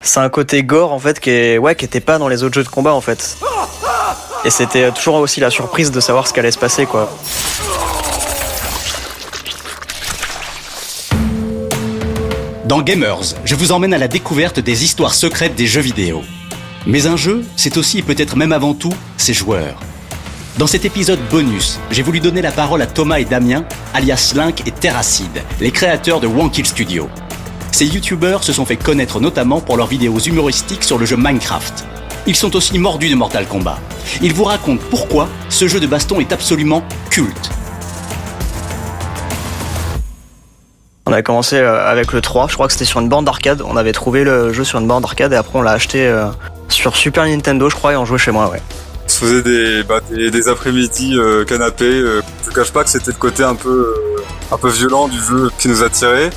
C'est un côté gore en fait qui était pas dans les autres jeux de combat en fait. Et c'était toujours aussi la surprise de savoir ce qu'allait se passer quoi. Dans Gamers, je vous emmène à la découverte des histoires secrètes des jeux vidéo. Mais un jeu, c'est aussi et peut-être même avant tout, ses joueurs. Dans cet épisode bonus, j'ai voulu donner la parole à Thomas et Damien, alias Link et Terracid, les créateurs de Wankill Studio. Ces youtubeurs se sont fait connaître notamment pour leurs vidéos humoristiques sur le jeu Minecraft. Ils sont aussi mordus de Mortal Kombat. Ils vous racontent pourquoi ce jeu de baston est absolument culte. On avait commencé avec le 3, je crois que c'était sur une borne d'arcade. On avait trouvé le jeu sur une borne d'arcade et après on l'a acheté sur Super Nintendo je crois et on jouait chez moi, ouais. On se faisait des après-midi canapé. Je te cache pas que c'était le côté un peu violent du jeu qui nous attirait.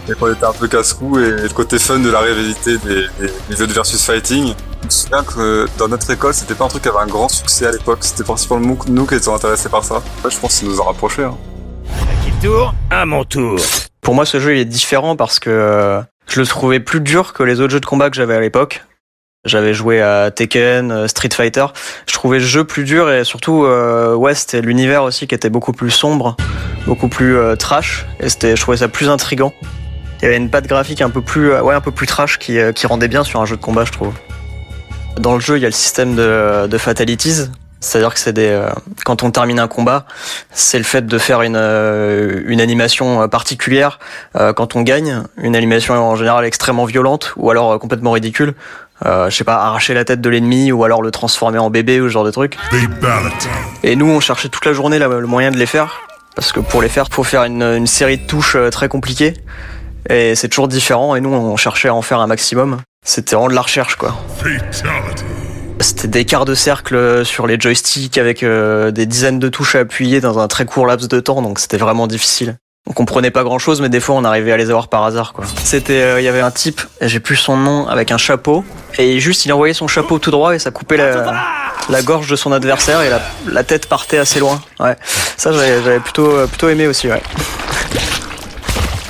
Et qu'on était un peu casse-cou et le côté fun de la rivalité des jeux de versus fighting. Je me souviens que dans notre école, c'était pas un truc qui avait un grand succès à l'époque. C'était principalement nous qui étions intéressés par ça. Ouais, je pense que ça nous a rapprochés. Hein. À qui le tour ? À mon tour. Pour moi, ce jeu il est différent parce que je le trouvais plus dur que les autres jeux de combat que j'avais à l'époque. J'avais joué à Tekken, Street Fighter. Je trouvais le jeu plus dur et surtout, c'était l'univers aussi qui était beaucoup plus sombre, beaucoup plus trash. Et je trouvais ça plus intriguant. Il y avait une patte graphique un peu plus trash qui rendait bien sur un jeu de combat, je trouve. Dans le jeu, il y a le système de fatalities. C'est-à-dire que quand on termine un combat, c'est le fait de faire une animation particulière quand on gagne, une animation en général extrêmement violente ou alors complètement ridicule. Arracher la tête de l'ennemi ou alors le transformer en bébé ou ce genre de truc. Et nous, on cherchait toute la journée le moyen de les faire. Parce que pour les faire, il faut faire une série de touches très compliquées. Et c'est toujours différent et nous, on cherchait à en faire un maximum. C'était vraiment de la recherche, quoi. C'était des quarts de cercle sur les joysticks avec des dizaines de touches à appuyer dans un très court laps de temps, donc c'était vraiment difficile. On comprenait pas grand chose, mais des fois on arrivait à les avoir par hasard, quoi. Il y avait un type, j'ai plus son nom, avec un chapeau, et juste il envoyait son chapeau tout droit et ça coupait la gorge de son adversaire et la tête partait assez loin. Ouais. Ça j'avais plutôt aimé aussi, ouais.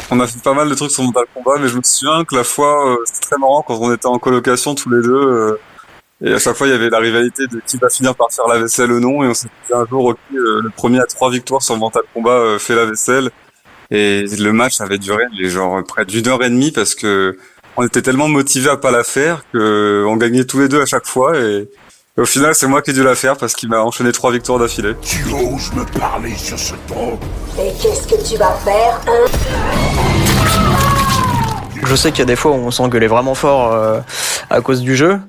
On a fait pas mal de trucs sur Mortal Kombat, mais je me souviens que la fois, c'était très marrant quand on était en colocation tous les deux, et à chaque fois il y avait la rivalité de qui va finir par faire la vaisselle ou non, et on s'est dit un jour, ok, le premier à 3 victoires sur Mortal Kombat fait la vaisselle, et le match avait duré près d'1h30 parce que on était tellement motivés à pas la faire que on gagnait tous les deux à chaque fois, et au final c'est moi qui ai dû la faire parce qu'il m'a enchaîné 3 victoires d'affilée. Tu oses me parler sur ce ton ? Et qu'est-ce que tu vas faire, hein ? Je sais qu'il y a des fois où on s'engueulait vraiment fort à cause du jeu,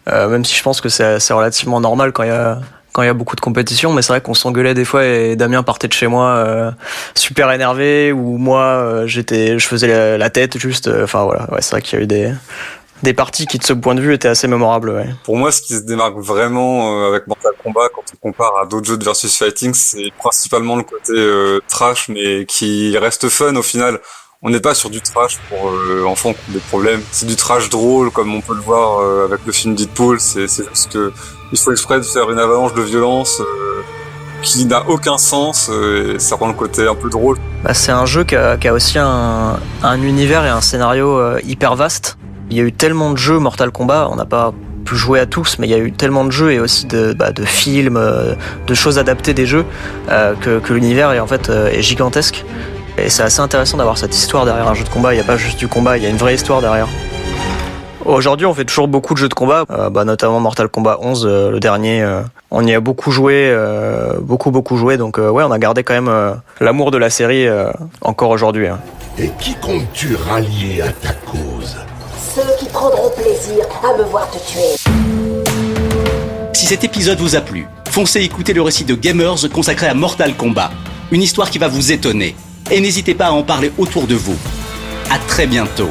même si je pense que c'est relativement normal quand il y a beaucoup de compétition, mais c'est vrai qu'on s'engueulait des fois et Damien partait de chez moi super énervé ou moi je faisais la tête juste. Enfin voilà, ouais, c'est vrai qu'il y a eu des parties qui de ce point de vue étaient assez mémorables. Ouais. Pour moi, ce qui se démarque vraiment avec Mortal Kombat quand on compare à d'autres jeux de versus fighting, c'est principalement le côté trash, mais qui reste fun au final. On n'est pas sur du trash pour enfants qui ont des problèmes. C'est du trash drôle, comme on peut le voir avec le film Deadpool. C'est juste que il faut exprès de faire une avalanche de violence qui n'a aucun sens et ça rend le côté un peu drôle. C'est un jeu qui a aussi un univers et un scénario hyper vaste. Il y a eu tellement de jeux Mortal Kombat, on n'a pas pu jouer à tous, mais il y a eu tellement de jeux et aussi de films, de choses adaptées des jeux que l'univers est gigantesque. Et c'est assez intéressant d'avoir cette histoire derrière un jeu de combat. Il n'y a pas juste du combat, il y a une vraie histoire derrière. Aujourd'hui, on fait toujours beaucoup de jeux de combat, notamment Mortal Kombat 11, le dernier. On y a beaucoup joué, beaucoup joué. Donc on a gardé quand même l'amour de la série encore aujourd'hui. Hein. Et qui comptes-tu rallier à ta cause ? Ceux qui prendront plaisir à me voir te tuer. Si cet épisode vous a plu, foncez écouter le récit de Gamers consacré à Mortal Kombat. Une histoire qui va vous étonner. Et n'hésitez pas à en parler autour de vous. À très bientôt.